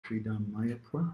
Sridham Mayapur.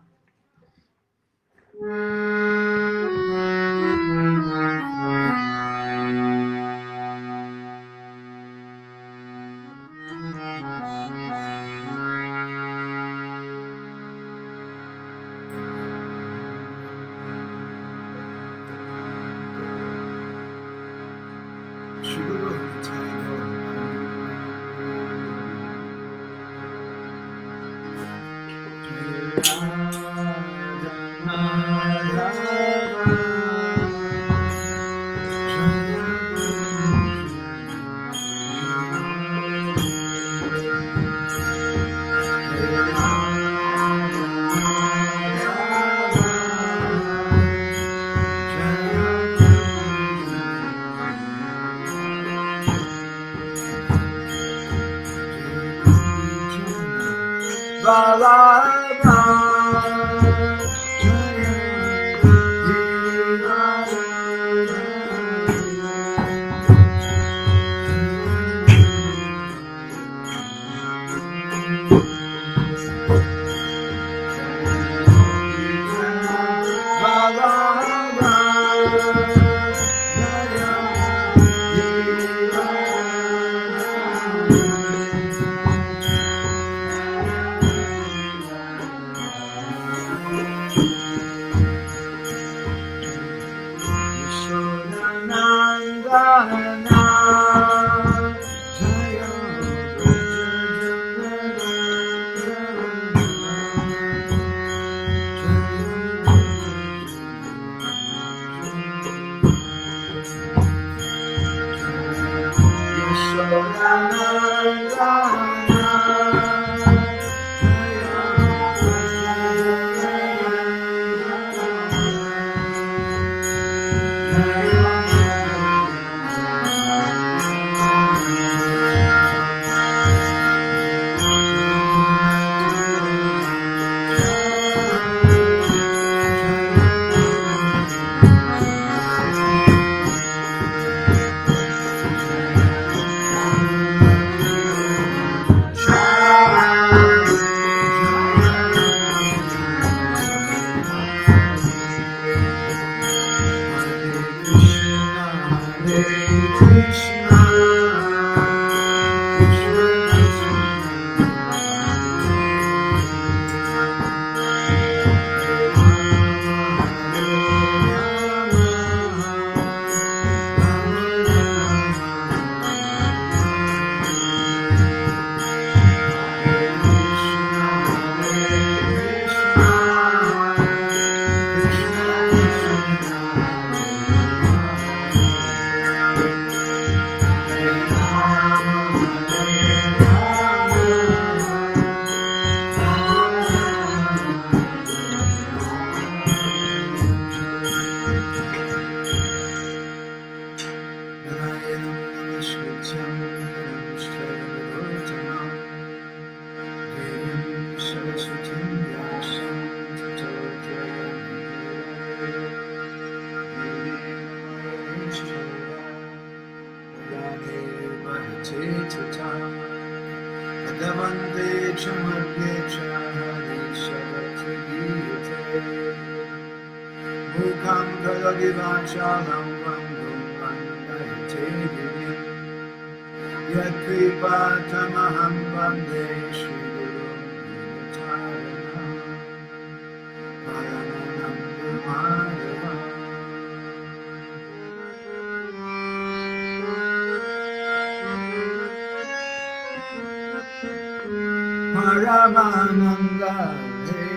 Paramananda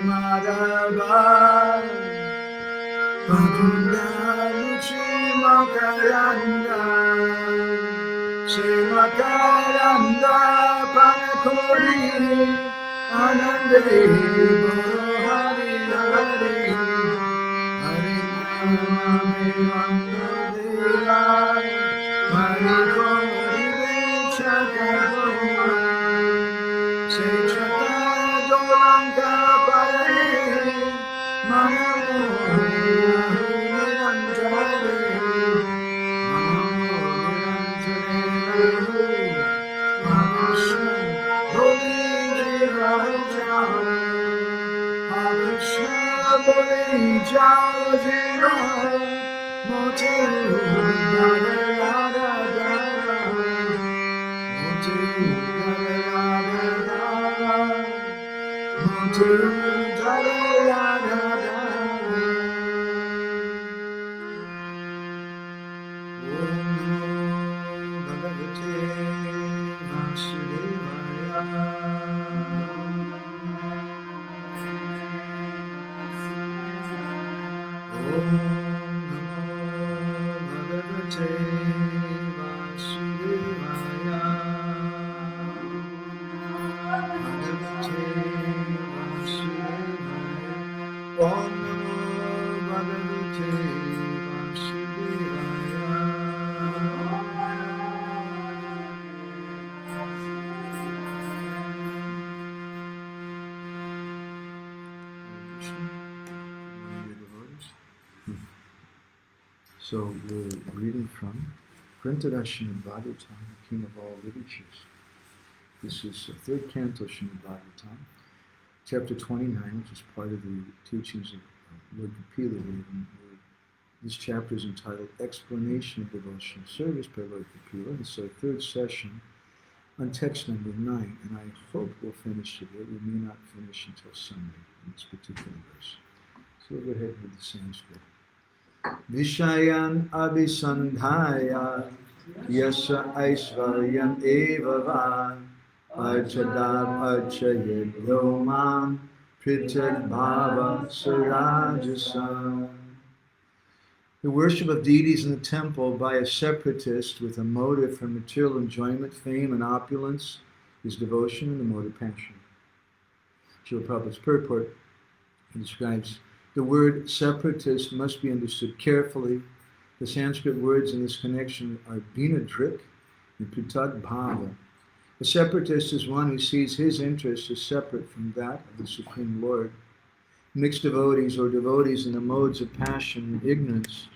Madhava Paduna Luchi Makaranda Shimakaranda Panakori Anande Hari Hari Hari Nami Vandavira Hari Kori Chakavoma Sechata Dolanka Pare Manamu Niranjare Manamu Niranjare Manasya Doli Raja Shabari Jajira Motu Dada Dada Dada Motu Dada Dada Motu Dada Dada Om Namo Bhagavate Vasudevaya Om Namo Bhagavate Vasudevaya Bhagavate Vasudevaya Om Namo Bhagavate Vasudevaya So we're reading from Grantara Srimad Bhagavatam, King of all literatures. This is the third canto Srimad Bhagavatam, chapter 29, which is part of the teachings of Lord Kapila. This chapter is entitled Explanation of Devotional Service by Lord Kapila. It's our third session on text number 9, and I hope we'll finish today. We may not finish until Sunday in this particular verse. So we'll go ahead with the Sanskrit. Vishayan abhisandhaya yasha aishvaryan eva va archadab archayed yomam prityak bhava surajasa. The worship of deities in the temple by a separatist with a motive for material enjoyment, fame, and opulence is devotion and the mode of passion. Srila Prabhupada's purport describes the word separatist must be understood carefully. The Sanskrit words in this connection are binadrik and pritag bhava. A separatist is one who sees his interest as separate from that of the Supreme Lord. Mixed devotees or devotees in the modes of passion and ignorance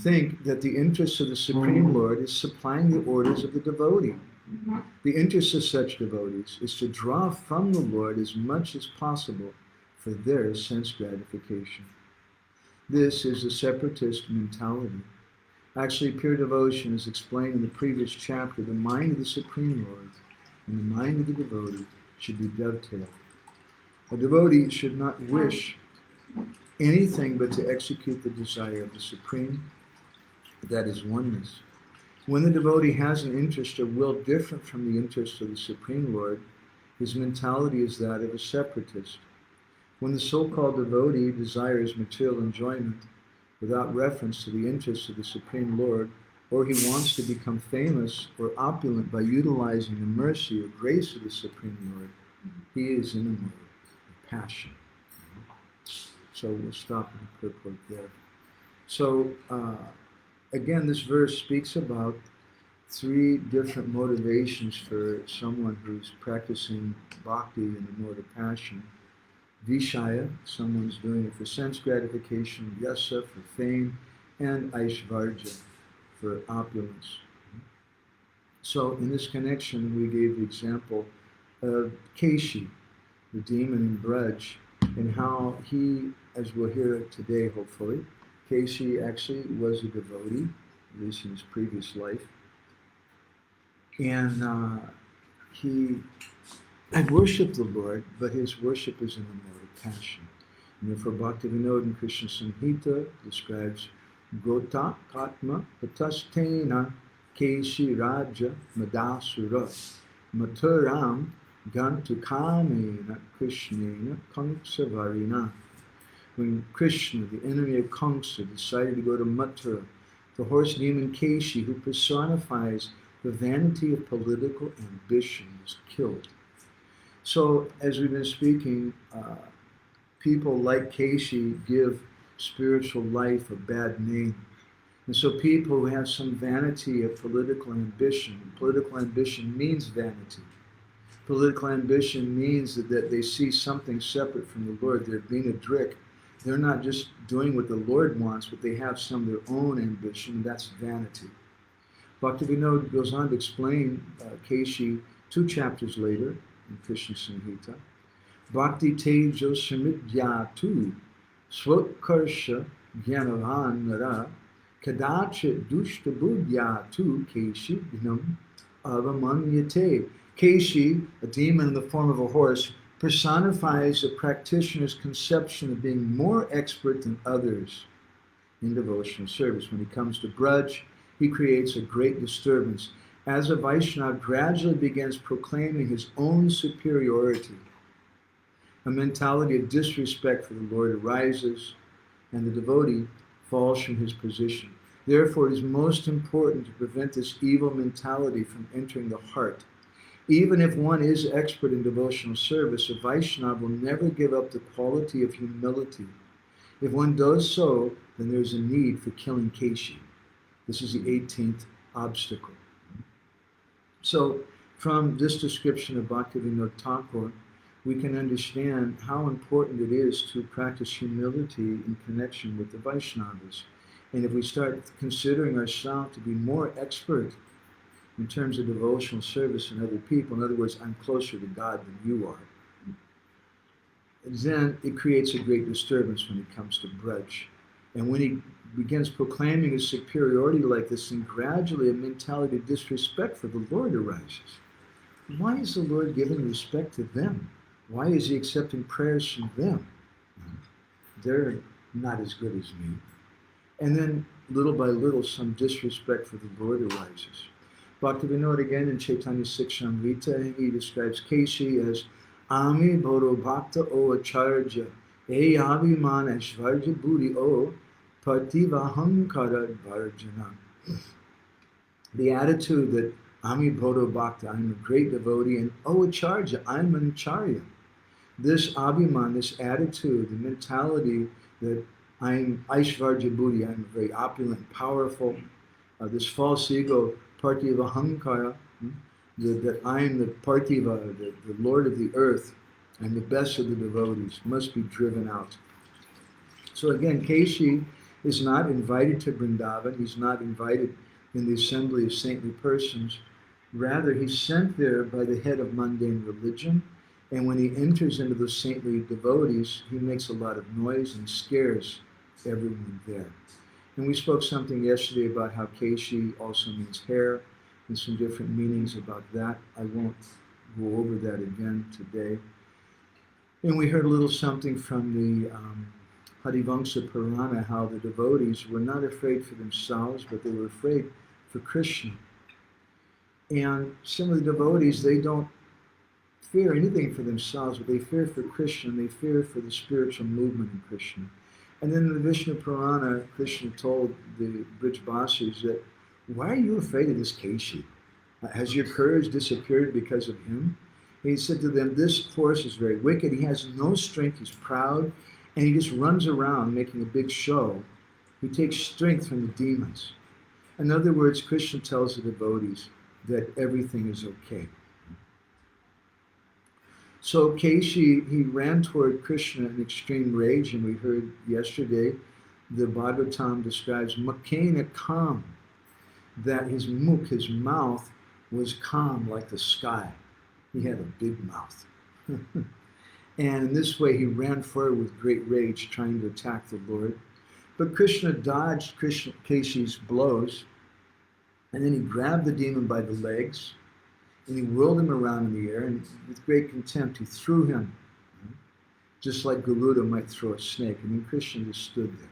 think that the interest of the Supreme Lord is supplying the orders of the devotee. The interest of such devotees is to draw from the Lord as much as possible for their sense gratification. This is a separatist mentality. Actually, pure devotion, as explained in the previous chapter, the mind of the Supreme Lord and the mind of the devotee should be dovetailed. A devotee should not wish anything but to execute the desire of the Supreme, that is oneness. When the devotee has an interest or will different from the interest of the Supreme Lord, his mentality is that of a separatist. When the so-called devotee desires material enjoyment without reference to the interests of the Supreme Lord, or he wants to become famous or opulent by utilizing the mercy or grace of the Supreme Lord, he is in a mode of passion. So we'll stop in the purport there. So again, this verse speaks about three different motivations for someone who's practicing bhakti in the mode of passion. Vishaya, someone's doing it for sense gratification, yasa, for fame, and aishvarja, for opulence. So in this connection, we gave the example of Kesi, the demon in Braj, and how he, as we'll hear today hopefully, Kesi actually was a devotee, at least in his previous life, and he had worshipped the Lord, but his worship is in the mode of passion. And therefore Bhakti Vinod in Krishna Samhita describes Gota Katma Patastena Kesi Raja Madasura Maturam Gantukamena Krishnena Kamsavarina. When Krishna, the enemy of Kamsa, decided to go to Mathura, the horse demon Kesi, who personifies the vanity of political ambition, was killed. So, as we've been speaking, people like Kesi give spiritual life a bad name. And so people who have some vanity of political ambition means vanity. Political ambition means that they see something separate from the Lord. They're being a drick. They're not just doing what the Lord wants, but they have some of their own ambition. That's vanity. Bhakti Vinod goes on to explain Kesi 2 chapters later in Krishna Samhita. Bhakti tejo samidyatu swakarsha jnanavanara kadachit dushta buddhyatu keshi gnam avamanyate. Kesi, a demon in the form of a horse, personifies a practitioner's conception of being more expert than others in devotional service. When he comes to Braj, he creates a great disturbance as a Vaishnava gradually begins proclaiming his own superiority. A mentality of disrespect for the Lord arises, and the devotee falls from his position. Therefore, it is most important to prevent this evil mentality from entering the heart. Even if one is expert in devotional service, a Vaishnava will never give up the quality of humility. If one does so, then there's a need for killing Kesi. This is the 18th obstacle. So, from this description of Bhaktivinoda Thakur, we can understand how important it is to practice humility in connection with the Vaishnavas. And if we start considering ourselves to be more expert in terms of devotional service than other people, in other words, I'm closer to God than you are, then it creates a great disturbance when it comes to Braj. And when he begins proclaiming his superiority like this, and gradually a mentality of disrespect for the Lord arises. Why is the Lord giving respect to them? Why is he accepting prayers from them? They're not as good as me. And then, little by little, some disrespect for the Lord arises. Bhaktivinoda again in Chaitanya Sikshamrita, he describes Kesi as Ami Bhodo Bhakta O Acharya, E Abhiman Ashvarja Bhuri O Partivahankara Varjana. The attitude that Ami Bhodo Bhakta, I'm a great devotee, and O Acharya, I'm an Acharya. This Abhiman, this attitude, the mentality that I'm Aishvarja Bhuri, I'm very opulent and powerful, this false ego, Partiva Hankara, that I am the Partiva, the Lord of the earth, and the best of the devotees, must be driven out. So again, Kesi is not invited to Vrindavan, he's not invited in the assembly of saintly persons. Rather, he's sent there by the head of mundane religion, and when he enters into the saintly devotees, he makes a lot of noise and scares everyone there. And we spoke something yesterday about how Kesi also means hair, and some different meanings about that. I won't go over that again today. And we heard a little something from the Harivamsa Purana, how the devotees were not afraid for themselves, but they were afraid for Krishna. And some of the devotees, they don't fear anything for themselves, but they fear for Krishna, and they fear for the spiritual movement in Krishna. And then in the Vishnu Purana, Krishna told the Brijbasis that, why are you afraid of this Kesi? Has your courage disappeared because of him? And he said to them, this horse is very wicked. He has no strength. He's proud. And he just runs around making a big show. He takes strength from the demons. In other words, Krishna tells the devotees that everything is okay. So Kesi, he ran toward Krishna in extreme rage, and we heard yesterday the Bhagavatam describes Makena calm, that his mukh, his mouth, was calm like the sky. He had a big mouth. And in this way he ran forward with great rage, trying to attack the Lord. But Krishna dodged Kesi's blows, and then he grabbed the demon by the legs, and he whirled him around in the air, and with great contempt he threw him, just like Garuda might throw a snake. And then Krishna just stood there.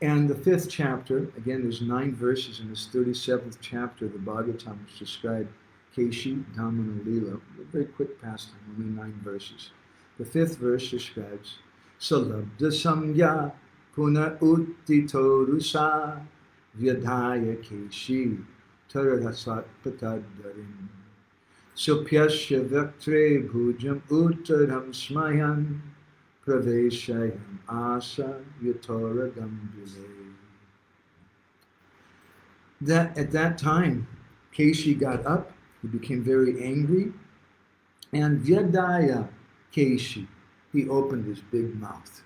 And the 5th chapter, again, there's 9 verses in this 37th chapter of the Bhagavatam, which describe Kesi, Dhamma, and Leela. A very quick pastime, only 9 verses. The 5th verse describes Salabda Samya Puna Uttito Rusa Vyadhaya Kesi Taradasat Patadarim Supyasya Vaktre Bhujam Uttaram Smayan Praveshayam Asa Yatora Gambile. That at that time, Kesi got up, he became very angry, and Vyadaya Kesi, he opened his big mouth.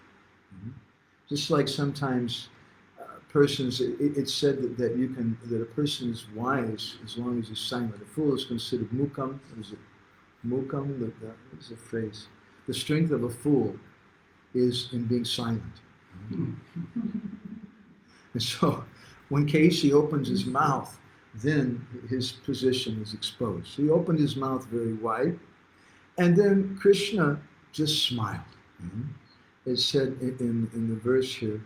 Just like sometimes persons, it's said that you can, that a person is wise as long as he's silent. A fool is considered mukam. What is it? Mukam, what is the phrase? The strength of a fool is in being silent. And so when Kesi opens his mouth, then his position is exposed. So he opened his mouth very wide, and then Krishna just smiled. It said in the verse here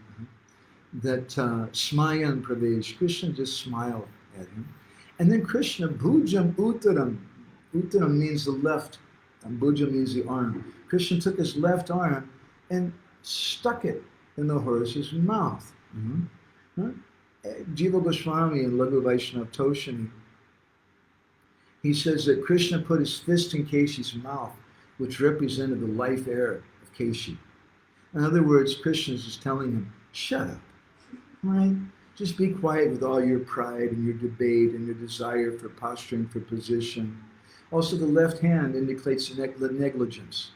that Smayan Pradesh, Krishna just smiled at him. And then Krishna, Bhujam Uttaram, Uttaram means the left, and Bhuja means the arm. Krishna took his left arm and stuck it in the horse's mouth. Jiva Goswami in Laghu Vaishnava Toshani, he says that Krishna put his fist in Kesi's mouth, which represented the life air of Kesi. In other words, Krishna is just telling him, shut up, right? Just be quiet with all your pride and your debate and your desire for posturing for position. Also, the left hand indicates negligence.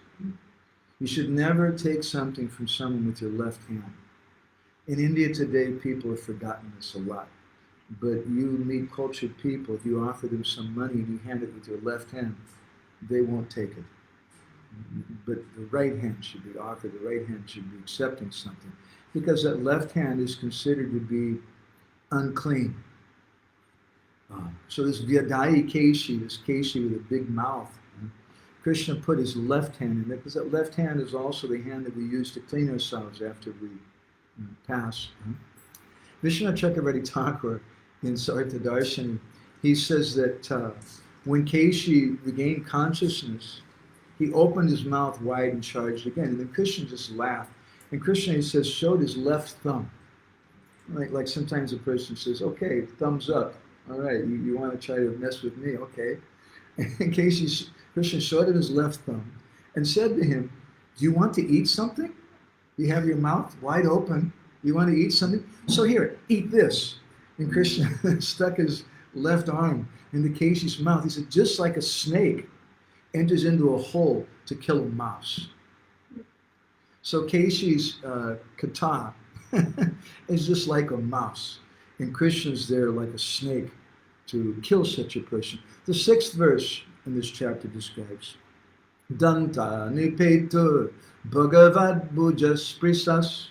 You should never take something from someone with your left hand. In India today, people have forgotten this a lot. But you meet cultured people, if you offer them some money and you hand it with your left hand, they won't take it. But the right hand should be offered, the right hand should be accepting something. Because that left hand is considered to be unclean. So this Vyadayi Kesi, this Kesi with a big mouth, Krishna put his left hand in there, because that left hand is also the hand that we use to clean ourselves after we pass. Vishwanath Chakravarti Thakur in Sarita Darshani, he says that when Kesi regained consciousness, he opened his mouth wide and charged again. And then Krishna just laughed. And Krishna, he says, showed his left thumb. Like sometimes a person says, okay, thumbs up. All right, you want to try to mess with me, okay. And Krishna showed him his left thumb and said to him, do you want to eat something? You have your mouth wide open. You want to eat something? So here, eat this. And Krishna stuck his left arm into Kesi's mouth. He said, just like a snake enters into a hole to kill a mouse. So Kesi's kata is just like a mouse. And Krishna's there like a snake to kill such a person. The 6th verse in this chapter describes Danta nipetur bhagavad bhujas prisas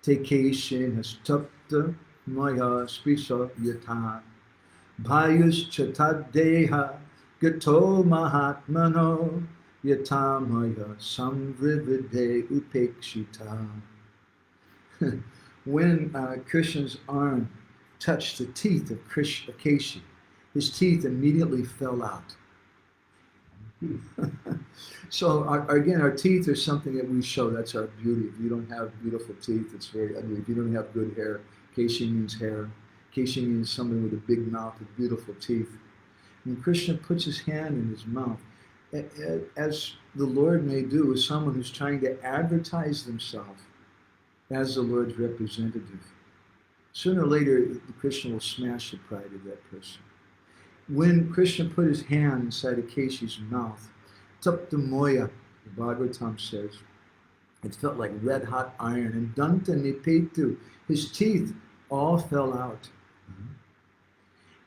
te Keshin has tapta maya sprisa yatha bhayus chatad deha gato mahatmano yatha maya samvrivide upekshita. When Krishna's arm touched the teeth of Kesi, his teeth immediately fell out. So again, our teeth are something that we show. That's our beauty. If you don't have beautiful teeth, it's very ugly. If you don't have good hair, Kesi means hair. Kesi means somebody with a big mouth with beautiful teeth. And Krishna puts his hand in his mouth, as the Lord may do with someone who's trying to advertise themselves as the Lord's representative. Sooner or later, Krishna will smash the pride of that person. When Krishna put his hand inside of Kesi's mouth, tapta moya, the Bhagavatam says, it felt like red hot iron. And danta nipetu, his teeth all fell out.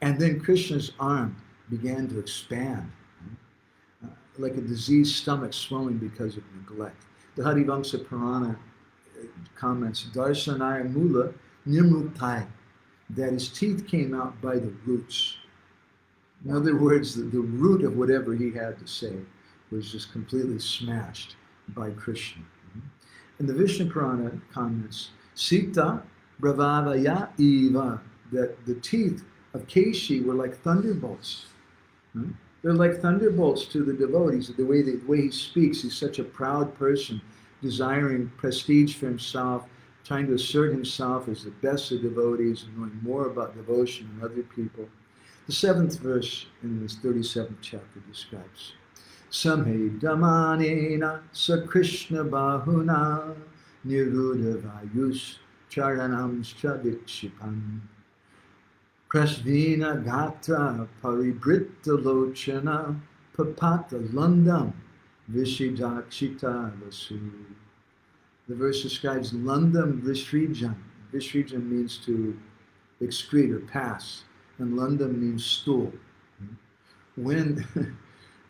And then Krishna's arm began to expand, like a diseased stomach swelling because of neglect. The Harivamsa Purana comments, Darshanaya Mula Nirmuktai, that his teeth came out by the roots. In other words, the root of whatever he had to say was just completely smashed by Krishna. And the Vishnu Purana comments, Sita Bravavaya Eva, that the teeth of Kesi were like thunderbolts. They're like thunderbolts to the devotees. The way he speaks, he's such a proud person, desiring prestige for himself, trying to assert himself as the best of devotees and knowing more about devotion than other people. The 7th verse in this 37th chapter describes Samhe Damanena Sa Krishna Bahuna Niruddha Vayus Charanam Chadikshipan Prasvina Gatra Paribritta Lochana Papata Lundam Vishidakshita Vasu. The verse describes Lundam Vishrijan. Vishrijan means to excrete or pass, and Lundam means stool. When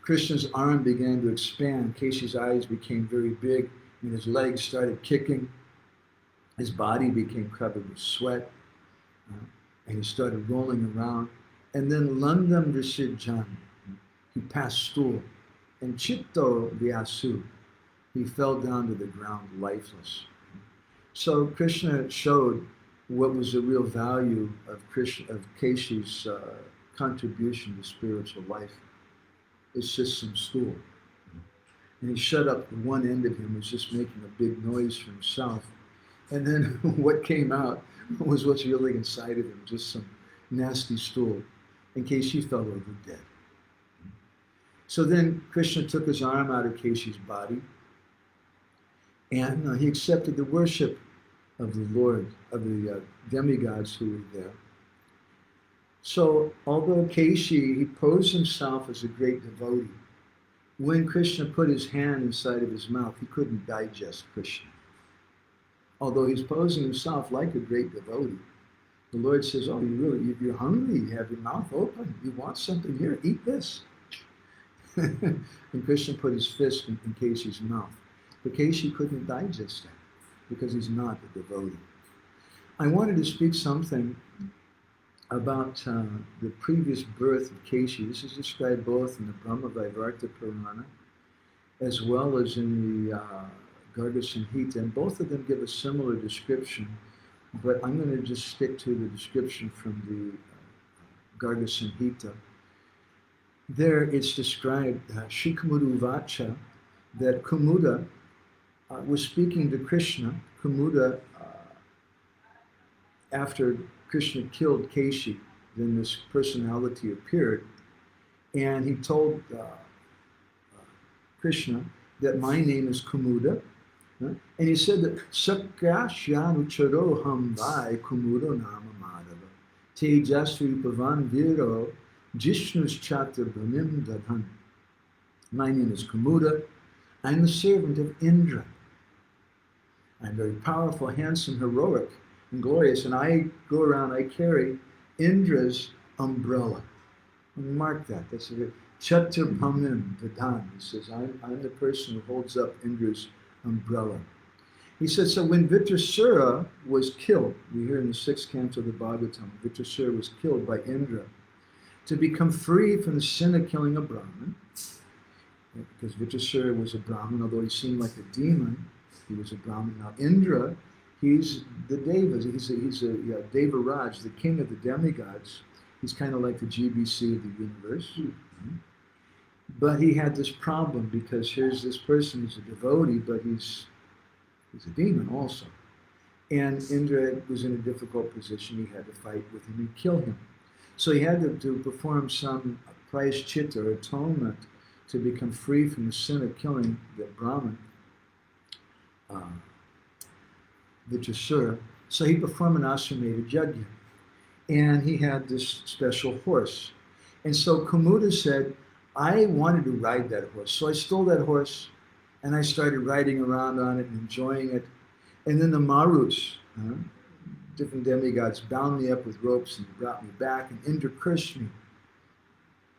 Krishna's arm began to expand. Kesi's eyes became very big, and his legs started kicking. His body became covered with sweat, and he started rolling around. And then Landam Vishijan, he passed stool, and Chitto Vyasu, he fell down to the ground lifeless. So Krishna showed what was the real value of Kesi's contribution to spiritual life. It's just some stool. And he shut up one end of him, was just making a big noise for himself. And then what came out was what's really inside of him, just some nasty stool, in case he fell over dead. So then Krishna took his arm out of Kesi's body, and he accepted the worship of the Lord, of the demigods who were there. So although Kesi, he posed himself as a great devotee, when Krishna put his hand inside of his mouth, he couldn't digest Krishna. Although he's posing himself like a great devotee, the Lord says, oh, you're hungry, you have your mouth open, you want something, here, eat this. And Krishna put his fist in Kesi's mouth. But Kesi couldn't digest that because he's not a devotee. I wanted to speak something about the previous birth of Kesi. This is described both in the Brahma Vaivarta Purana as well as in the Garga Samhita, and both of them give a similar description, but I'm going to just stick to the description from the Garga Samhita. There it's described, Shri Kumuda Vacha, that Kumuda was speaking to Krishna. Kumuda, after Krishna killed Kesi, then this personality appeared, and he told Krishna that my name is Kumuda, and he said that Sakyashyanucharo Hamvai Kumudo Nama Madhava Tejasvi Pavan Viro Jishnu's Chatur Brahmim Dadhan. My name is Kumuda. I'm the servant of Indra. I'm very powerful, handsome, heroic, and glorious, and I go around, I carry Indra's umbrella. And mark that. That's a good. Chatur Brahmim Dadhan. He says, I'm the person who holds up Indra's umbrella. He said, so when Vitrasura was killed, we hear in the 6th canto of the Bhagavatam, Vitrasura was killed by Indra to become free from the sin of killing a Brahmin, because Vitrasura was a Brahmin, although he seemed like a demon, he was a Brahmin. Now Indra, he's the Devas, he's a Devaraj, the king of the demigods. He's kind of like the GBC of the universe. Mm-hmm. But he had this problem because here's this person who's a devotee, but he's a demon also. And Indra was in a difficult position. He had to fight with him and kill him. So he had to perform some prayashchitta, or atonement, to become free from the sin of killing the Brahmin, Vitrasura. So he performed an Aswamedha Yajna. And he had this special horse. And so Kumuda said, I wanted to ride that horse. So I stole that horse, and I started riding around on it and enjoying it. And then the Maruts, different demigods, bound me up with ropes and brought me back. And Indra cursed me.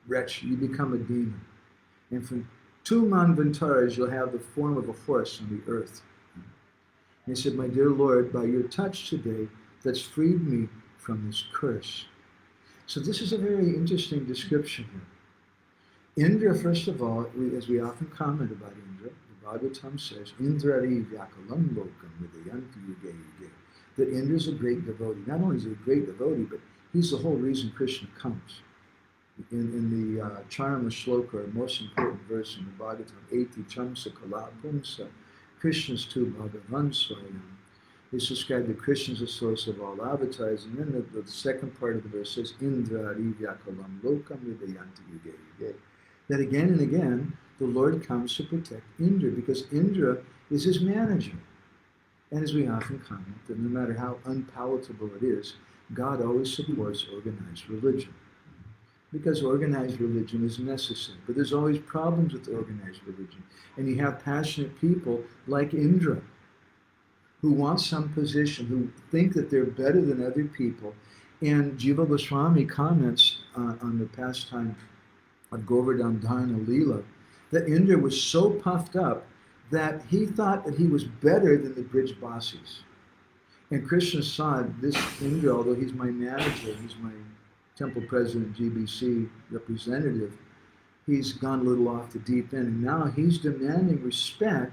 Wretch, you become a demon. And for 2 manvantaras, you'll have the form of a horse on the earth. And he said, my dear Lord, by your touch today, that's freed me from this curse. So this is a very interesting description here. Indra, first of all, as we often comment about Indra, the Bhagavatam says, Indrari vyakalam lokam vidayanti yuge yuge. That Indra is a great devotee. Not only is he a great devotee, but he's the whole reason Krishna comes. In the Charma Shloka, or most important verse in the Bhagavatam, Eti Chamsa Kala Pumsa, Krishna's two Bhagavan Swayam. It's described that Krishna is the source of all avatars, and then the second part of the verse says, Indra Arivyakalam Lokam Vidayanti Yuge Yuge. That again and again, the Lord comes to protect Indra, because Indra is his manager. And as we often comment, that no matter how unpalatable it is, God always supports organized religion. Because organized religion is necessary. But there's always problems with organized religion. And you have passionate people like Indra, who want some position, who think that they're better than other people. And Jiva Goswami comments on the pastime of Govardhan Dharana Leela, that Indra was so puffed up that he thought that he was better than the Brijbasis. And Krishna saw this Indra, although he's my manager, he's my temple president, GBC representative, he's gone a little off the deep end. And now he's demanding respect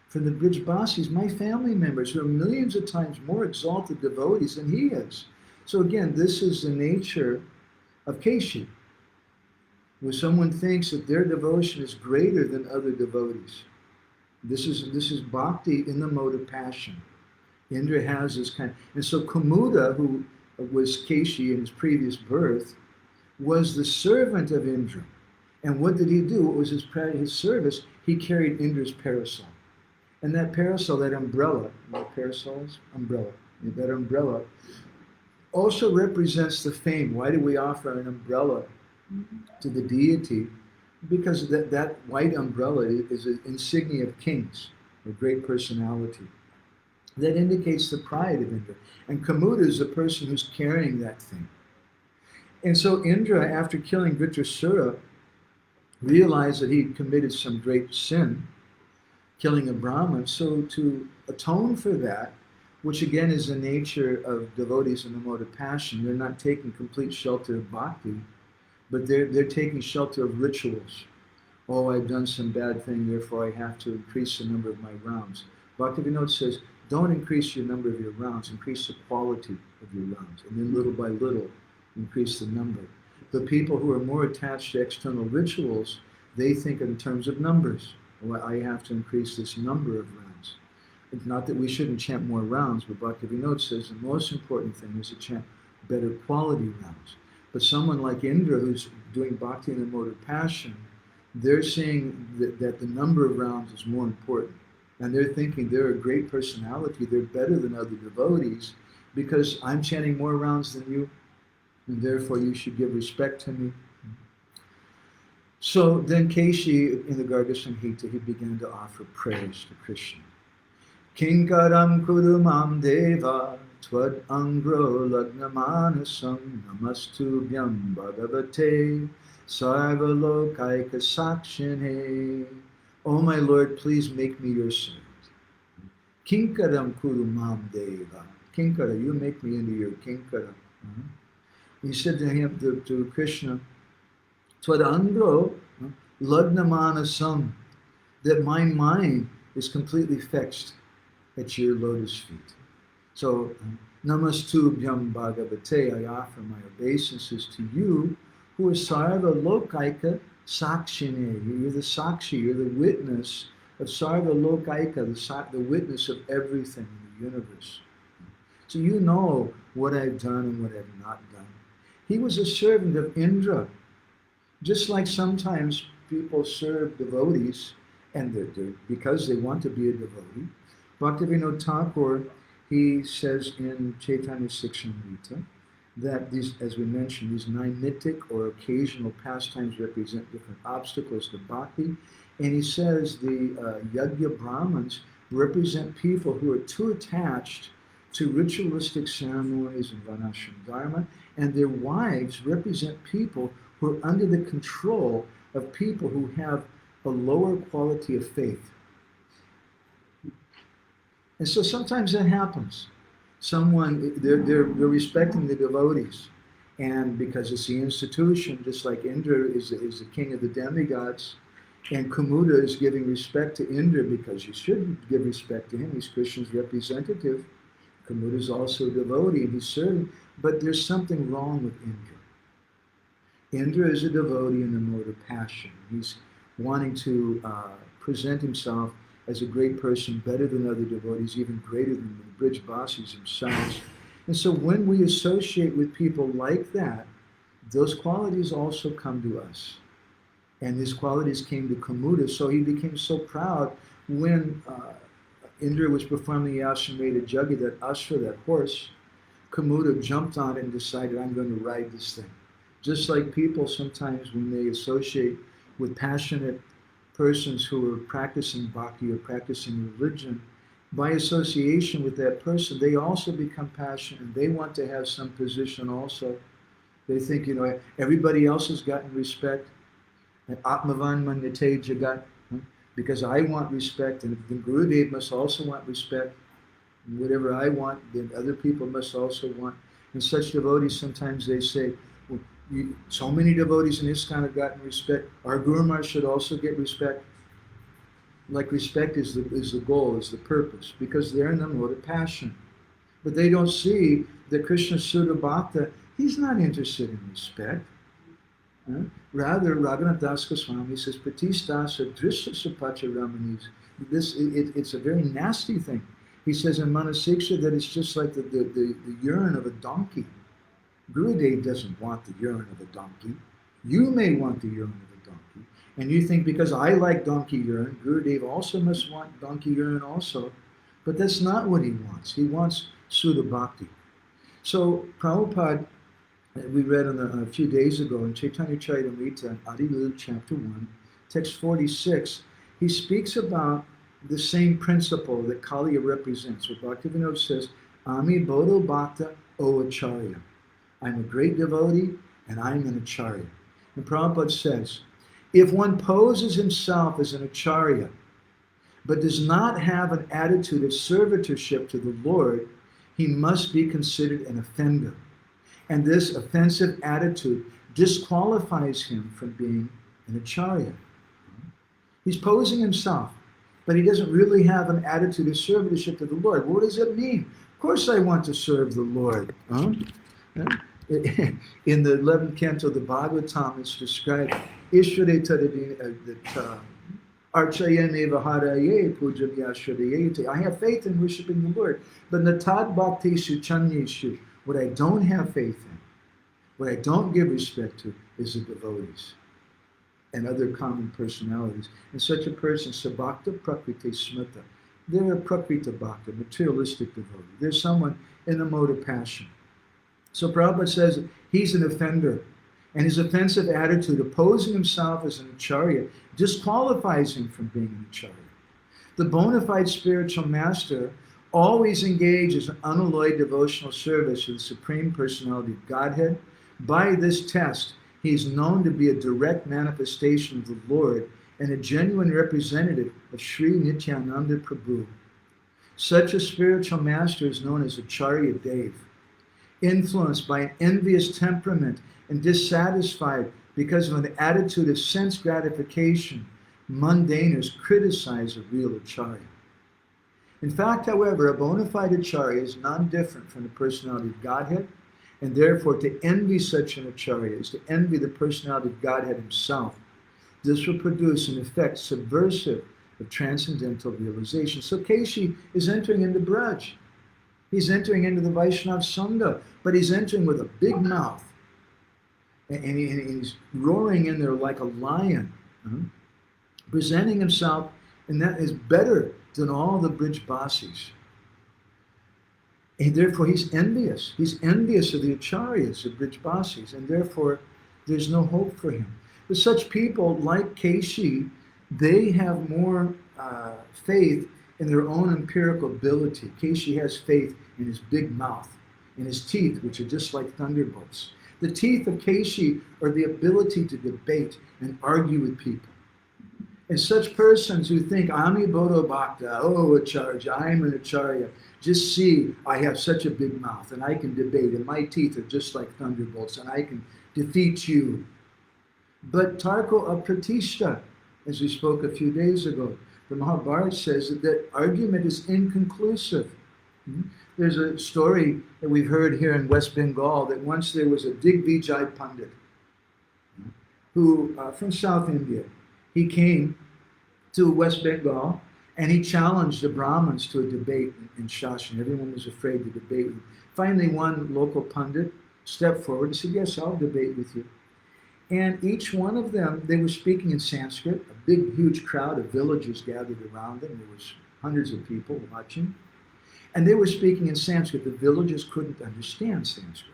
for the Brijbasis, my family members, who are millions of times more exalted devotees than he is. So again, this is the nature of Kesi, where someone thinks that their devotion is greater than other devotees. This is bhakti in the mode of passion. Indra has this kind. And so Kumuda, who was Kesi in his previous birth, was the servant of Indra. And what did he do? What was his service? He carried Indra's parasol. And that parasol, that umbrella, parasols? Umbrella. That umbrella also represents the fame. Why do we offer an umbrella to the deity? Because that white umbrella is an insignia of kings, a great personality. That indicates the pride of Indra. And Kumuda is the person who's carrying that thing. And so Indra, after killing Vritrasura, realized that he committed some great sin, killing a Brahmin. So to atone for that, which again is the nature of devotees in the mode of passion, they're not taking complete shelter of bhakti, but they're taking shelter of rituals. Oh, I've done some bad thing, therefore I have to increase the number of my rounds. Bhaktivinoda says, don't increase your number of your rounds, increase the quality of your rounds. And then little by little, increase the number. The people who are more attached to external rituals, they think in terms of numbers. Well, I have to increase this number of rounds. It's not that we shouldn't chant more rounds, but Bhaktivinoda says the most important thing is to chant better quality rounds. But someone like Indra, who's doing bhakti in the mode of passion, they're saying that the number of rounds is more important. And they're thinking they're a great personality, they're better than other devotees, because I'm chanting more rounds than you, and therefore you should give respect to me. So then Kesi, in the Garga Samhita, he began to offer prayers to Krishna. Kinkaram kurumam deva tvad angro lagnamanasam namastubhyam bhagavate sarvalokaika sakshine. Oh my Lord, please make me your servant. Kinkaram kurumam deva. Kinkara, you make me into your kinkara. He said to him, to Krishna, Twadandro lagnamanasam, that my mind is completely fixed at your lotus feet. So, namastubhyam bhagavate, I offer my obeisances to you, who are sarva lokaika sakshine. You're the sakshi, you're the witness of sarva lokaika, the witness of everything in the universe. So you know what I've done and what I've not done. He was a servant of Indra. Just like sometimes people serve devotees, and they're because they want to be a devotee. Bhaktivinoda Thakur, he says in Chaitanya Sikshamrita that these, as we mentioned, these nimitic or occasional pastimes represent different obstacles to bhakti. And he says the Yajna Brahmins represent people who are too attached to ritualistic ceremonies and Varnashram Dharma, and their wives represent people who are under the control of people who have a lower quality of faith. And so sometimes that happens. Someone, they're respecting the devotees, and because it's the institution, just like Indra is the king of the demigods, and Kumuda is giving respect to Indra because you should give respect to him. He's Krishna's representative. Kumuda is also a devotee, and he's serving. But there's something wrong with Indra. Indra is a devotee in the mode of passion. He's wanting to present himself as a great person, better than other devotees, even greater than the Brijbasis themselves. And so when we associate with people like that, those qualities also come to us. And these qualities came to Kumuda, so he became so proud when Indra was performing the Ashameda Jaggi, that Ashra, that horse. Kumuda jumped on it and decided, I'm going to ride this thing. Just like people sometimes when they associate with passionate persons who are practicing bhakti or practicing religion, by association with that person, they also become passionate and they want to have some position also. They think, everybody else has gotten respect. Atmavan Manyate Jagat, because I want respect, and the Gurudev must also want respect. And whatever I want, then other people must also want. And such devotees, sometimes they say, well, so many devotees in ISKCON have gotten respect. Our Guru Maharaj should also get respect. Like respect is the goal, is the purpose, because they're in the mode of passion. But they don't see that Krishna Sudha Bhakta, he's not interested in respect. Rather, Raghunath Das Goswami says, Pratistasa Drishya Sapacha Ramanis. It's a very nasty thing. He says in Manasiksha that it's just like the urine of a donkey. Gurudev doesn't want the urine of a donkey. You may want the urine of a donkey. And you think because I like donkey urine, Gurudev also must want donkey urine also. But that's not what he wants. He wants Sudha Bhakti. So Prabhupada, we read a few days ago in Chaitanya Charitamrita, Adi Lila, chapter 1, text 46, he speaks about the same principle that Kaliya represents. So Bhaktivinoda says, Ami Bodho Bhakta O Acharya. I'm a great devotee and I'm an Acharya. And Prabhupada says, if one poses himself as an Acharya, but does not have an attitude of servitorship to the Lord, he must be considered an offender. And this offensive attitude disqualifies him from being an Acharya. He's posing himself, but he doesn't really have an attitude of servitorship to the Lord. What does it mean? Of course I want to serve the Lord. In the 11th canto of the Bhagavatam, it's described, Ishvare Tadadina, Archayane Vaharaye Pujamya Shradayete. I have faith in worshiping the Lord, but Natad Bhakteshu Chanyeshu, what I don't have faith in, what I don't give respect to, is the devotees and other common personalities. And such a person, Sabhakta Prakriti Smrita, they're a Prakrita Bhakta, materialistic devotee. They're someone in the mode of passion. So Prabhupada says he's an offender, and his offensive attitude, opposing himself as an Acharya, disqualifies him from being an Acharya. The bona fide spiritual master always engages in unalloyed devotional service to the Supreme Personality of Godhead. By this test, he is known to be a direct manifestation of the Lord and a genuine representative of Sri Nityananda Prabhu. Such a spiritual master is known as Acharya Dev. Influenced by an envious temperament and dissatisfied because of an attitude of sense gratification, mundaners criticize a real Acharya. In fact, however, a bona fide Acharya is non-different from the personality of Godhead, and therefore to envy such an Acharya is to envy the personality of Godhead himself. This will produce an effect subversive of transcendental realization. So Kesi is entering into Braj. He's entering into the Vaishnav Sangha, but he's entering with a big mouth. And he's roaring in there like a lion, presenting himself, and that is better than all the Brijbasis. And therefore he's envious. He's envious of the Acharyas, the Brijbasis, and therefore there's no hope for him. But such people, like Kesi, they have more faith in their own empirical ability. Kesi has faith in his big mouth, in his teeth, which are just like thunderbolts. The teeth of Kesi are the ability to debate and argue with people. And such persons who think, Ami Bodho Bhakta, oh Acharya, I'm an Acharya, just see, I have such a big mouth and I can debate and my teeth are just like thunderbolts and I can defeat you. But Tarko Apratishta, as we spoke a few days ago, the Mahabharata says that argument is inconclusive. There's a story that we've heard here in West Bengal that once there was a Digvijay Pandit who, from South India, he came to West Bengal and he challenged the Brahmins to a debate in Shashan. Everyone was afraid to debate with him. Finally, one local Pandit stepped forward and said, yes, I'll debate with you. And each one of them, they were speaking in Sanskrit. A big, huge crowd of villagers gathered around them. There was hundreds of people watching. And they were speaking in Sanskrit. The villagers couldn't understand Sanskrit.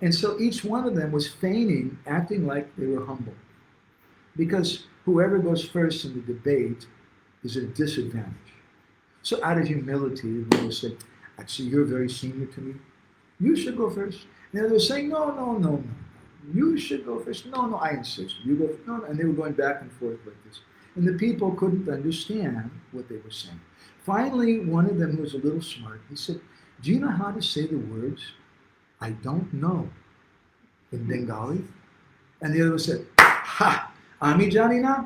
And so each one of them was feigning, acting like they were humble. Because whoever goes first in the debate is at a disadvantage. So out of humility, one will say, actually, you're very senior to me. You should go first. And the other was saying, no. you should go first. No, I insist. You go first. No. And they were going back and forth like this. And the people couldn't understand what they were saying. Finally, one of them, who was a little smart, he said, do you know how to say the words, I don't know, in Bengali? And the other one said, ha, Ami Jani na?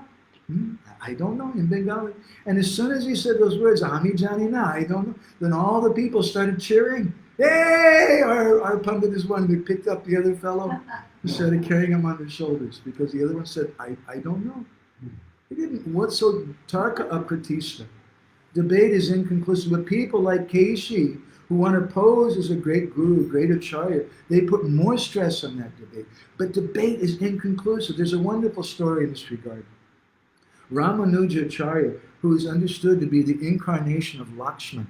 I don't know in Bengali. And as soon as he said those words, Ami Jani na, I don't know, then all the people started cheering. Hey, our pundit is one. They picked up the other fellow and started carrying him on their shoulders because the other one said, I don't know. He didn't. What's so tarka apratishta? Debate is inconclusive. But people like Kesi, who want to pose as a great guru, great acharya, they put more stress on that debate. But debate is inconclusive. There's a wonderful story in this regard. Ramanuja Acharya, who is understood to be the incarnation of Lakshman,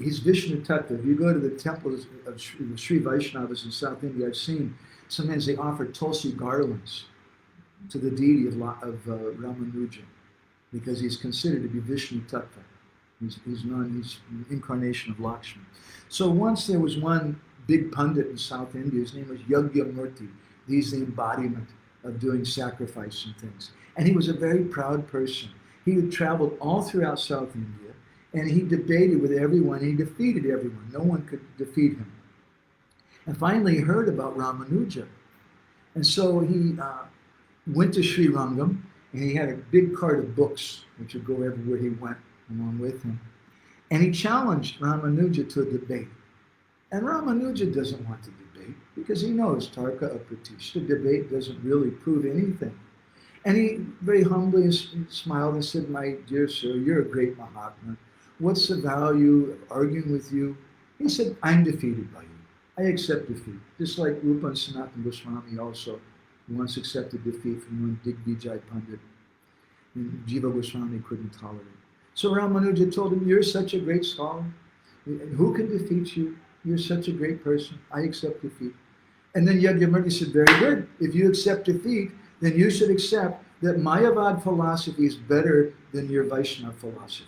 he's Vishnu Tattva. If you go to the temples of Sri Vaishnavas in South India, I've seen sometimes they offer tulsi garlands to the deity of Ramanuja, because he's considered to be Vishnu Tattva. He's an incarnation of Lakshman. So once there was one big pundit in South India, his name was Yagyamurti. He's the embodiment of doing sacrifice and things. And he was a very proud person. He had traveled all throughout South India, and he debated with everyone. He defeated everyone. No one could defeat him. And finally he heard about Ramanuja. And so he went to Sri Rangam, and he had a big cart of books which would go everywhere he went along with him. And he challenged Ramanuja to a debate. And Ramanuja doesn't want to debate because he knows Tarka Apratishta, debate doesn't really prove anything. And he very humbly smiled and said, my dear sir, you're a great Mahatma. What's the value of arguing with you? He said, I'm defeated by you. I accept defeat. Just like Rupa and Sanatana Goswami also once accepted defeat from one Digvijay Pandit. And Jiva Goswami couldn't tolerate it. So Ramanuja told him, you're such a great scholar. Who can defeat you? You're such a great person. I accept defeat. And then Yagyamurti said, very good. If you accept defeat, then you should accept that Mayavad philosophy is better than your Vaishnava philosophy.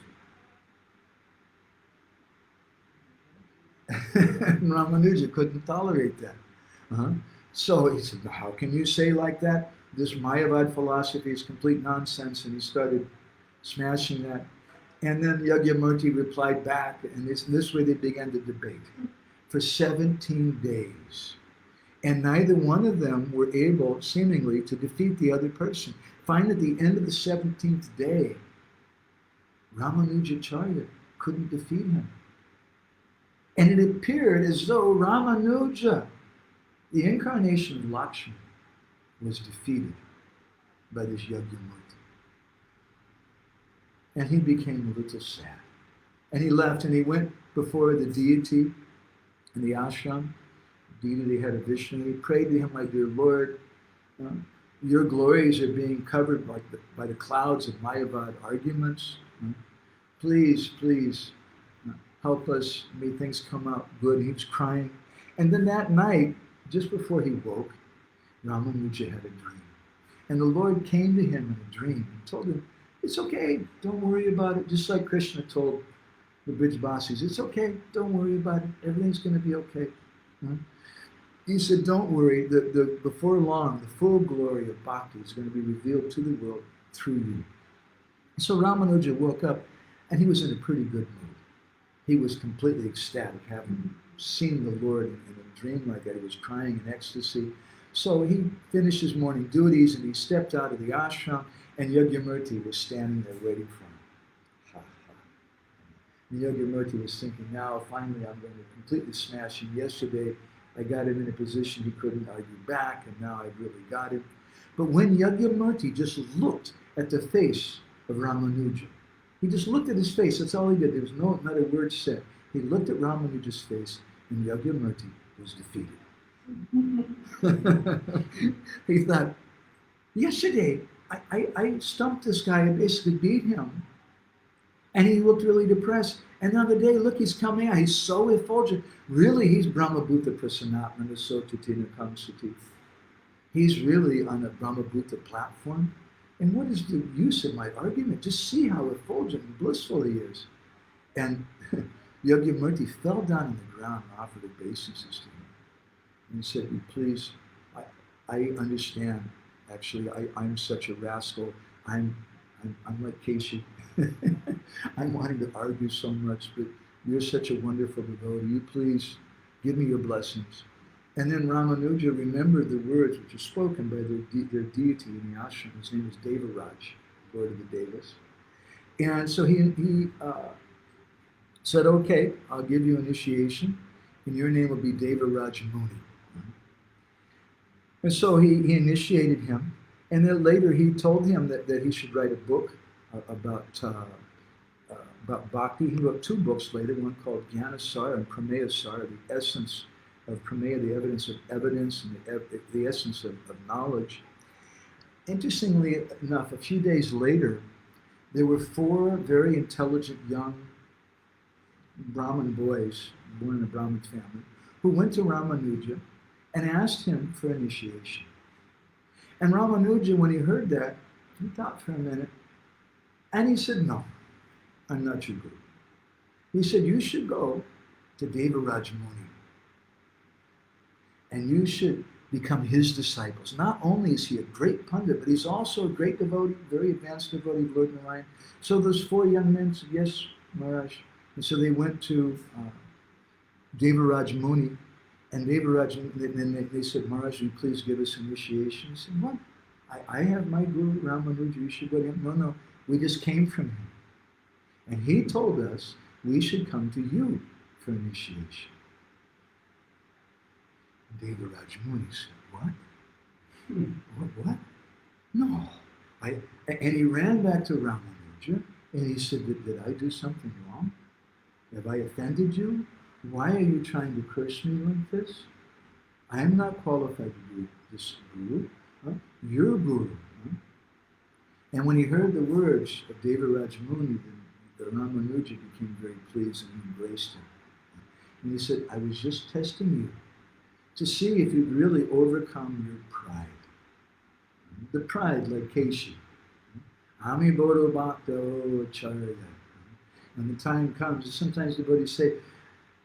And Ramanuja couldn't tolerate that. So he said, how can you say like that? This Mayavad philosophy is complete nonsense. And he started smashing that. And then Yagyamurti replied back, and this way they began to debate for 17 days. And neither one of them were able, seemingly, to defeat the other person. Finally, at the end of the 17th day, Ramanujacharya couldn't defeat him. And it appeared as though Ramanuja, the incarnation of Lakshman, was defeated by this Yagyamurti. And he became a little sad. And he left and he went before the deity in the ashram. The deity had a Vishnu. He prayed to him, my dear Lord, your glories are being covered by the clouds of Mayavad arguments. Please, help us. May things come out good. He was crying. And then that night, just before he woke, Ramanuja had a dream. And the Lord came to him in a dream and told him, it's okay, don't worry about it. Just like Krishna told the Brijbasis, it's okay, don't worry about it. Everything's going to be okay. He said, don't worry, before long, the full glory of Bhakti is going to be revealed to the world through you. So Ramanuja woke up, and he was in a pretty good mood. He was completely ecstatic, having seen the Lord in a dream like that. He was crying in ecstasy. So he finished his morning duties, and he stepped out of the ashram, and Yagyamurti was standing there waiting for him. And Yagyamurti was thinking, now finally I'm going to completely smash him. Yesterday I got him in a position he couldn't argue back, and now I've really got him. But when Yagyamurti just looked at the face of Ramanuja, he just looked at his face, that's all he did. There was not a word said. He looked at Ramanuja's face, and Yagyamurti was defeated. He thought, yesterday I stumped this guy and basically beat him, and he looked really depressed. And the other day, look, he's coming out. He's so effulgent. Really, he's Brahmabhuta Prasanatmana Sotatina Kamsati. He's really on a Brahmabhuta platform. And what is the use of my argument? Just see how effulgent and blissful he is. And Yagyamurti fell down on the ground and offered obeisances to him. And he said, please, I understand. Actually, I'm such a rascal. I'm like Kesi. I'm wanting to argue so much, but you're such a wonderful devotee. You please give me your blessings. And then Ramanuja remembered the words which were spoken by their deity in the ashram. His name was Devaraj, Lord of the Devas. And so he said, okay, I'll give you initiation, and your name will be Devaraj Muni. And so he initiated him, and then later he told him that he should write a book about Bhakti. He wrote 2 books later, one called Jnanasara and Prameyasara, the essence of Prameya, the evidence of evidence, and the essence of knowledge. Interestingly enough, a few days later, there were 4 very intelligent young Brahmin boys, born in a Brahmin family, who went to Ramanuja and asked him for initiation. And Ramanuja, when he heard that, he thought for a minute, and he said, no, I'm not your guru. He said, you should go to Devaraj Muni, and you should become his disciples. Not only is he a great pundit, but he's also a great devotee, very advanced devotee of Lord Narayan. So those 4 young men said, yes, Maharaj. And so they went to Devaraj Muni, and Devaraj, then they said, Maharaj, will you please give us initiation? He said, what? I have my guru, Ramanuja, you should go to him. No, we just came from him. And he told us we should come to you for initiation. Devaraj Muni said, what? What? No. And he ran back to Ramanuja, and he said, did I do something wrong? Have I offended you? Why are you trying to curse me like this? I am not qualified to be this guru. Huh? You're guru. Huh? And when he heard the words of Devaraj Muni, the Ramanuja became very pleased and embraced him. And he said, I was just testing you to see if you'd really overcome your pride. The pride, like Kesi. Ami Bodo Bhakto Acharya. When the time comes, sometimes the devotees say,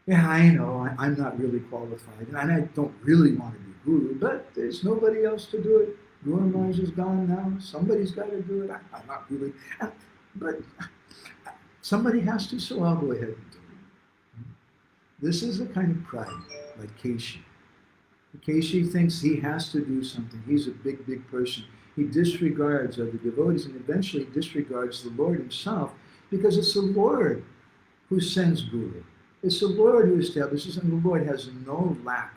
yeah, I know, I'm not really qualified, and I don't really want to be guru, but there's nobody else to do it. Guru Maharaj is gone now, somebody's got to do it. I'm not really, but somebody has to, so I'll go ahead and do it. This is a kind of pride, like Kesi. Kesi thinks he has to do something. He's a big person. He disregards other devotees and eventually disregards the Lord himself, because it's the Lord who sends guru. It's the Lord who establishes, and the Lord has no lack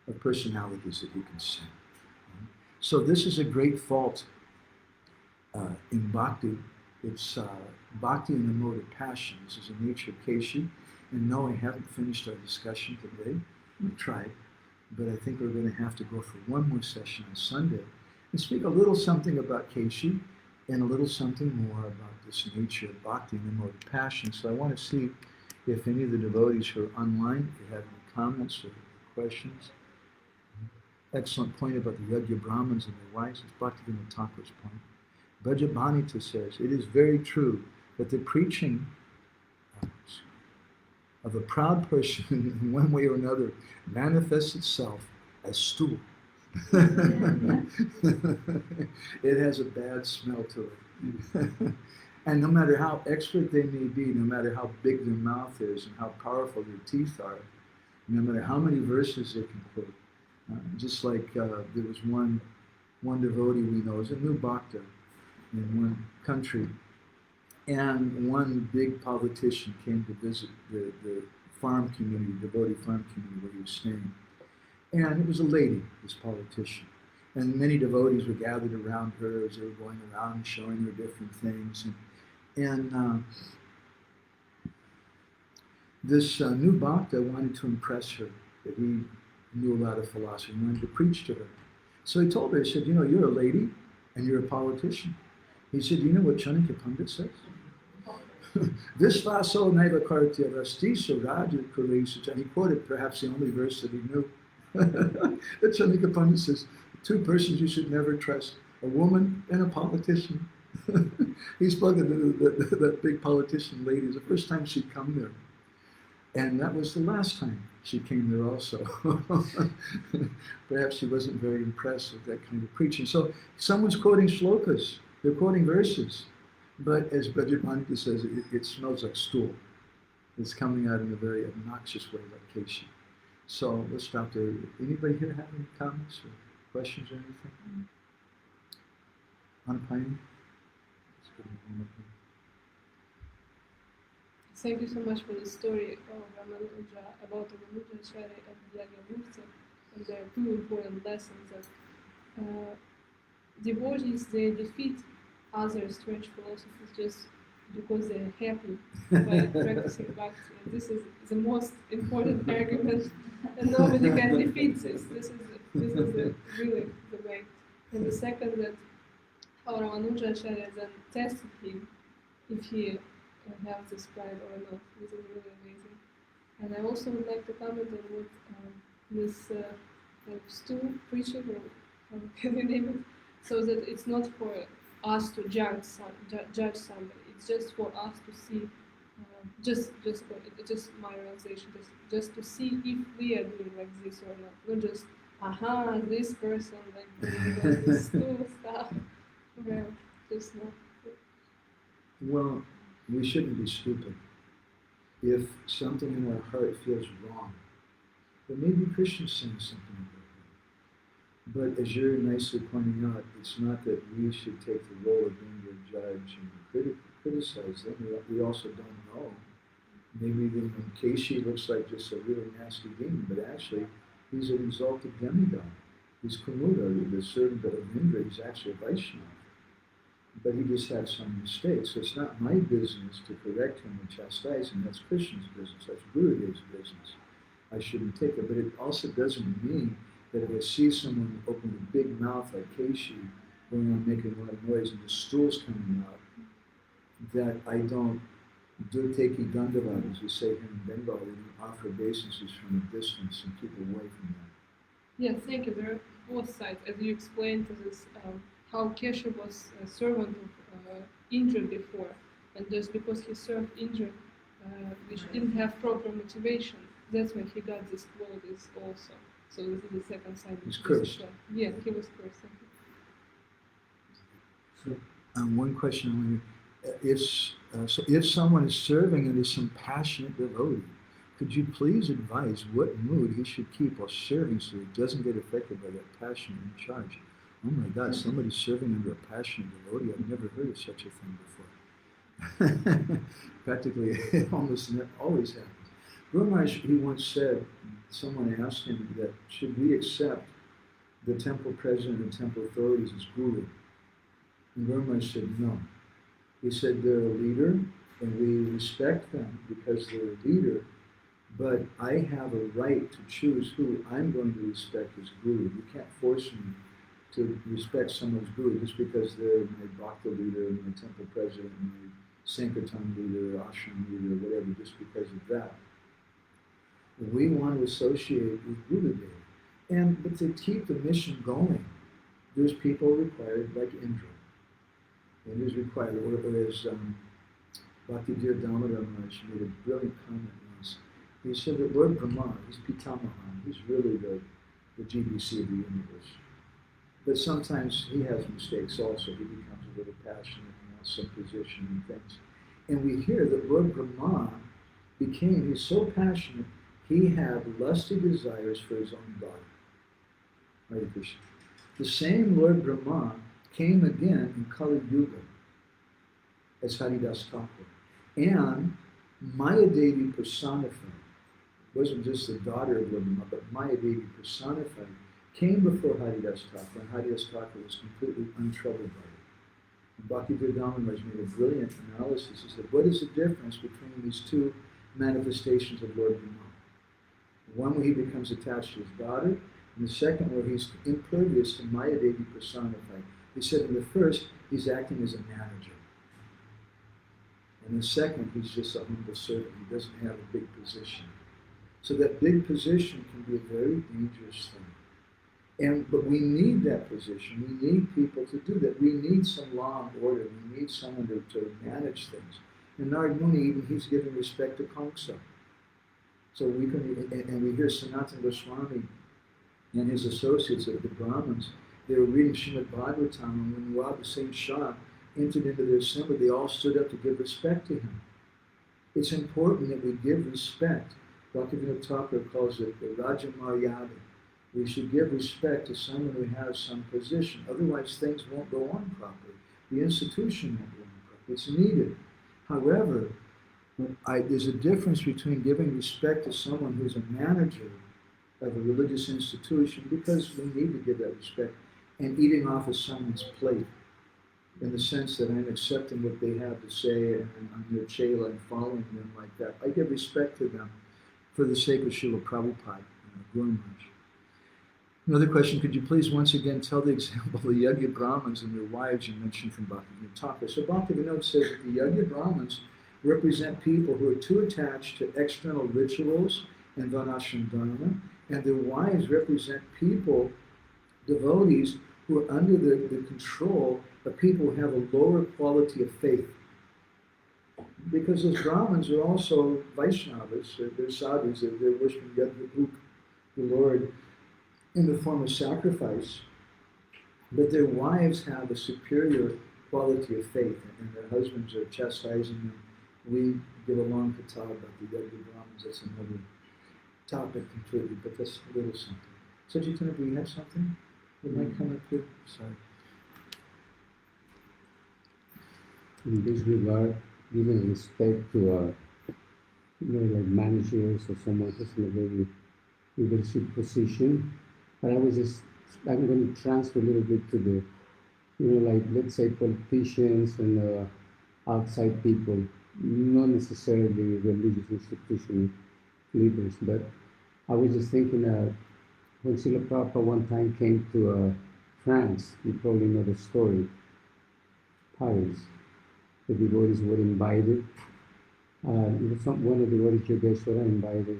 of personalities that he can send. So this is a great fault in Bhakti. It's Bhakti in the mode of passion. This is the nature of Kesi. And no, I haven't finished our discussion today. We tried. But I think we're going to have to go for one more session on Sunday and speak a little something about Kesi and a little something more about this nature of Bhakti in the mode of passion. So I want to see if any of the devotees who are online, if you have any comments or questions. Excellent point about the Yajna Brahmins and their wives. It's Bhaktivinoda Thakur's point. Bhajabanita says, it is very true that the preaching of a proud person in one way or another manifests itself as stool. It has a bad smell to it. And no matter how expert they may be, no matter how big their mouth is and how powerful their teeth are, no matter how many verses they can quote, just like there was one devotee we know, is a new bhakta in one country, and one big politician came to visit the farm community, devotee farm community where he was staying. And it was a lady, this politician. And many devotees were gathered around her as they were going around showing her different things. And this new bhakta wanted to impress her that he knew a lot of philosophy and wanted to preach to her. So he told her, he said, you know, you're a lady and you're a politician. He said, do you know what Chanakya Pandit says? Visvaso naiva kartya vastiso raja kuresa. And he quoted perhaps the only verse that he knew. That Chanakya Pandit says, 2 persons you should never trust, a woman and a politician. He spoke of that big politician lady. It was the first time she'd come there. And that was the last time she came there also. Perhaps she wasn't very impressed with that kind of preaching. So someone's quoting shlokas, they're quoting verses. But as Bhajit Pandita says, it smells like stool. It's coming out in a very obnoxious way, like Kesi. So let's stop there. Anybody here have any comments or questions or anything? On Pine? Thank you so much for the story of Ramanuja, about Ramanujacharya and Yagyamurti, and there are two important lessons that devotees, they defeat other strange philosophies just because they're happy by practicing bhakti. And this is the most important argument, and nobody can defeat this. This is really the way. And the second, that how Ramanujacharya then tested him if he have this pride or not. This is really amazing. And I also would like to comment on what this stool preaching, or how can we name it, so that it's not for us to judge somebody. It's just for us to see, just my realization, just to see if we are doing like this or not. Not just this person like doing this stool stuff. Well, just not. Well, we shouldn't be stupid. If something in our heart feels wrong, then maybe Krishna's saying something about it. But as you're nicely pointing out, it's not that we should take the role of being the judge and criticize them. We also don't know. Maybe then Kesi looks like just a really nasty demon, but actually he's an exalted demigod. He's Kumuda, the servant of Indra. He's actually a Vaishnava. But he just had some mistakes. So it's not my business to correct him and chastise him. That's Krishna's business. That's Gurudev's business. I shouldn't take it. But it also doesn't mean that if I see someone open a big mouth like Kesi, going on making a lot of noise and the stool's coming out, that I don't do teki dandavad, as we say here in Bengal. We don't offer obeisances from a distance and keep away from that. Yeah, thank you. There are both sides. As you explained to this, how Kesi was a servant of Indra before, and just because he served Indra, which didn't have proper motivation, that's when he got these qualities also. So this is the second side. He's cursed. Yeah, he was cursed. So, one question: if someone is serving and is some passionate devotee, could you please advise what mood he should keep while serving so he doesn't get affected by that passion in charge? Oh my God, somebody serving under a passionate devotee, I've never heard of such a thing before. Practically, it almost always happens. Guru Maharaj, he once said, someone asked him that, should we accept the temple president and temple authorities as guru? And Guru Maharaj said, no. He said, they're a leader, and we respect them because they're a leader, but I have a right to choose who I'm going to respect as guru. You can't force me to respect someone's guru just because they're my Bhakti leader, my temple president, my Sankirtan leader, ashram leader, whatever, just because of that. We want to associate with Gurudev. But to keep the mission going, there's people required like Indra. And is required, or as Bhakti Dear Damodar Maharaj made a brilliant comment once. He said that Lord Brahma, he's Pitamahan, he's really the GBC of the universe. But sometimes he has mistakes also. He becomes a little passionate and wants some position and things. And we hear that Lord Brahma he's so passionate, he had lusty desires for his own daughter. Hare Krishna. The same Lord Brahma came again in Kali Yuga as Haridas Thakur. And Maya Devi personified, wasn't just the daughter of Lord Brahma, but Maya Devi personified, came before Haridas Thakur, and Haridas Thakur was completely untroubled by it. And Bhakti Vedanta made a brilliant analysis. He said, what is the difference between these two manifestations of Lord Brahma? One where he becomes attached to his daughter, and the second where he's impervious to Maya Devi personified. He said in the first, he's acting as a manager. In the second, he's just a humble servant. He doesn't have a big position. So that big position can be a very dangerous thing. But we need that position. We need people to do that. We need some law and order. We need someone to manage things. And Narad Muni, even he's giving respect to Kamsa. So we can, and we hear Sanatana Goswami and his associates, the Brahmins, they were reading Srimad Bhagavatam, and when Wab Singh Shah entered into their assembly, they all stood up to give respect to him. It's important that we give respect. Bhaktivinoda Thakur calls it the Raja Maryada. We should give respect to someone who has some position. Otherwise, things won't go on properly. The institution won't go on properly. It's needed. However, there's a difference between giving respect to someone who's a manager of a religious institution, because we need to give that respect, and eating off of someone's plate, in the sense that I'm accepting what they have to say and I'm their chela and following them like that. I give respect to them for the sake of Srila Prabhupada, Guru Maharaj. Another question, could you please once again tell the example of the Yagya Brahmins and their wives you mentioned from Bhaktivinoda Thakur? So Bhaktivinoda says that the Yagya Brahmins represent people who are too attached to external rituals and Varnashram Dharma, and their wives represent people, devotees, who are under the control of people who have a lower quality of faith. Because those Brahmins are also Vaishnavas, they're sadhus, they're worshiping the Lord in the form of sacrifice, but their wives have a superior quality of faith, and their husbands are chastising them. We give a long katha about the Yagya Brahmins, that's another topic completely, but that's a little something. So Chaitanya, do you have something that might come up here? Sorry. In this regard, giving respect to like managers or someone who's in a very leadership position. But I'm going to transfer a little bit to the, like let's say politicians and outside people, not necessarily religious institution leaders. But I was just thinking when Srila Prabhupada one time came to France, you probably know the story, Paris. The devotees were invited. One of the devotees, Yogeshwara, invited,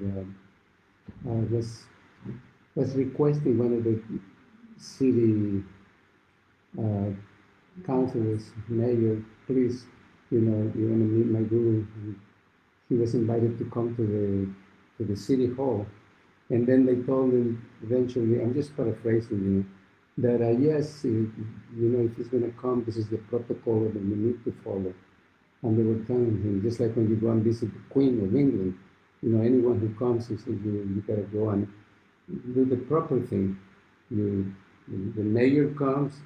was requesting one of the city councilors, mayor, please, you want to meet my guru. And he was invited to come to the city hall, and then they told him eventually, I'm just paraphrasing, that yes, if he's going to come, this is the protocol that we need to follow. And they were telling him, just like when you go and visit the Queen of England, anyone who comes and says you got to go and do the proper thing. The mayor comes,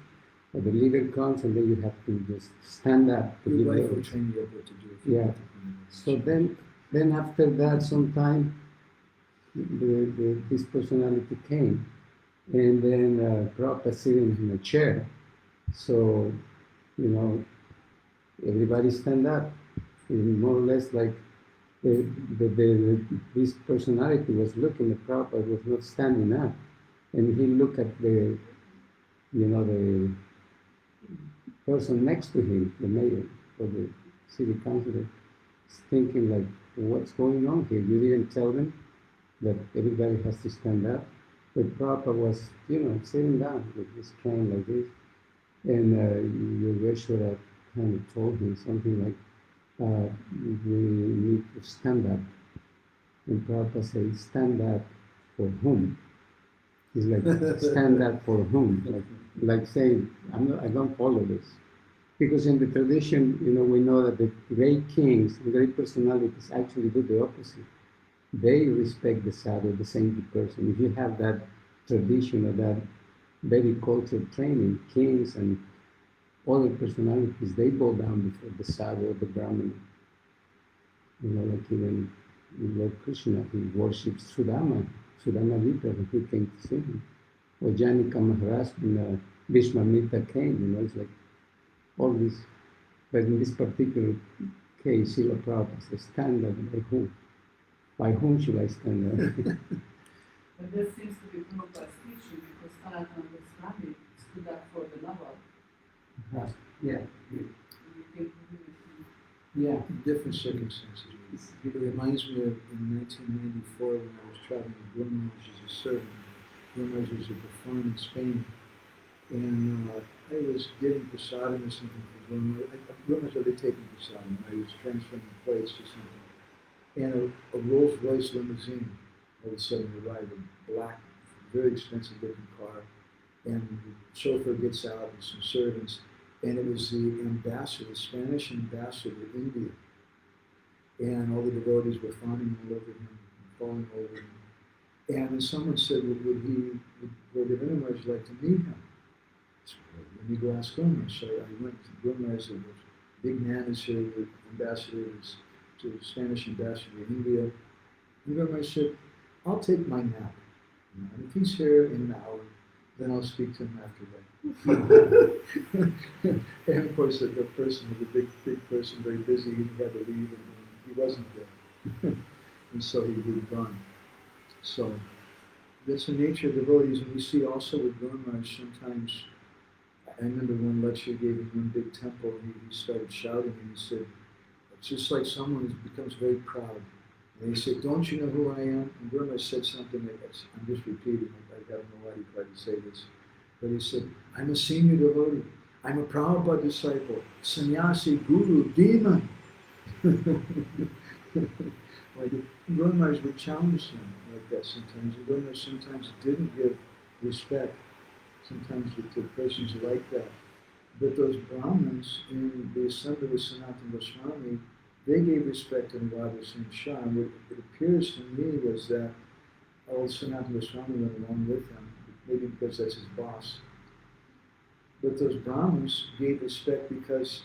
or the leader comes, and then you have to just stand up. Your wife will train you up what to do. Yeah. So then after that, sometime, this personality came, and then Prabhupada sitting in a chair. So, everybody stand up. And more or less like this personality was looking at Prabhupada, was not standing up. And he looked at the person next to him, the mayor or the city councilor, thinking like, what's going on here? You didn't tell them that everybody has to stand up. But Prabhupada was, sitting down with his cane like this. And Yogeshwara kind of told him something like, we need to stand up. And Prabhupada said, stand up for whom? He's like, stand up for whom? Like saying, I don't follow this. Because in the tradition, we know that the great kings and great personalities actually do the opposite. They respect the sadhu, the saintly person. If you have that tradition or that very cultural training, kings and other personalities, they bow down before the sadhu or the brahmana. Like even Lord Krishna, he worships Sudama Vipra when he came to see him. Or Janika Maharaj when Vishwamitra came, it's like all this. But in this particular case, Srila Prabhupada says, stand up by whom? By whom should I stand up? But that seems to be Prabhupada's teaching, because Sanatana Goswami stood up for the Lava. Yeah. Yeah, in different circumstances. It reminds me of in 1994 when I was traveling with Guru Maharaj as a servant. Guru Maharaj was a performer in Spain. And I was getting prasadam or something for Guru Maharaj. Guru Maharaj already taken prasadam. I was transferring the plates to something. and a Rolls Royce limousine all of a sudden arrived, a black, very expensive looking car, and the chauffeur gets out and some servants, and it was the ambassador, the Spanish ambassador to India, and all the devotees were fawning all over him, falling over him. And then someone said, would Ravindra Maharaj like to meet him? So, let me go ask Guru Maharaj. So I went to Guru Maharaj, the big man is here, the ambassador is to the Spanish ambassador to India. And Guru Maharaj said, I'll take my nap. And if he's here in an hour, then I'll speak to him after that. And of course, the person was a big person, very busy, he had to leave, and he wasn't there. And so he moved on. So that's the nature of devotees, and we see also with Guru Maharaj sometimes. I remember when Lecture gave him one big temple, and he started shouting, and he said, it's just like someone who becomes very proud. And he said, don't you know who I am? And Guru Maharaj said something that I'm just repeating, I don't know why he tried to say this. But he said, I'm a senior devotee. I'm a Prabhupada disciple, sannyasi, guru, demon. Like Guru Maharaj would challenge him like that sometimes. And Guru Maharaj sometimes didn't give respect, sometimes to persons like that. But those Brahmins in the assembly with Sanatana Goswami, they gave respect to Radha Singh Shah. And what it appears to me was that old Sanatana Goswami went along with him, maybe because that's his boss. But those Brahmins gave respect because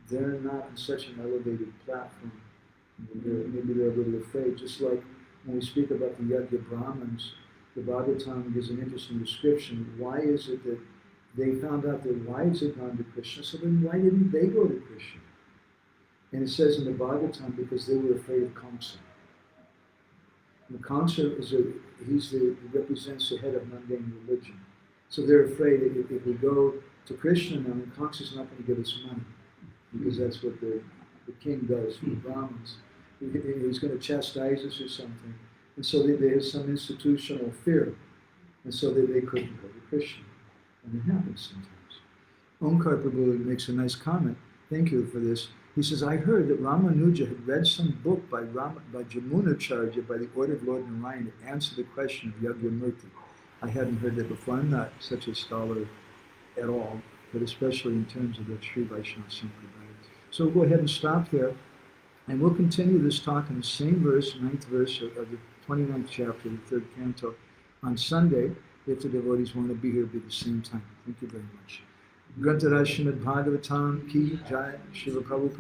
they're not on such an elevated platform. Maybe they're a little afraid. Just like when we speak about the Yajna Brahmins, the Bhagavatam gives an interesting description. Why is it that they found out their wives had gone to Krishna, so then why didn't they go to Krishna? And it says in the Bhagavatam, because they were afraid of Kamsa. And Kamsa he represents the head of mundane religion. So they're afraid that if we go to Krishna now, then Kamsa's not going to give us money, because that's what the king does for the Brahmins. He's going to chastise us or something. And so they had some institutional fear. And so they couldn't go to Krishna. And it happens sometimes. Omkar Prabhu makes a nice comment. Thank you for this. He says, I heard that Ramanuja had read some book by Jamunacharya by the order of Lord Narayan to answer the question of Yagyamurti. I hadn't heard that before. I'm not such a scholar at all, but especially in terms of the Sri Vaishnava Sampradaya. So we'll go ahead and stop there. And we'll continue this talk in the same verse, 9th verse of the 29th chapter of the 3rd canto on Sunday, if the devotees want to be here at the same time. Thank you very much. Grantaraj Srimad Bhagavatam Ki Jai, Srila Prabhupada.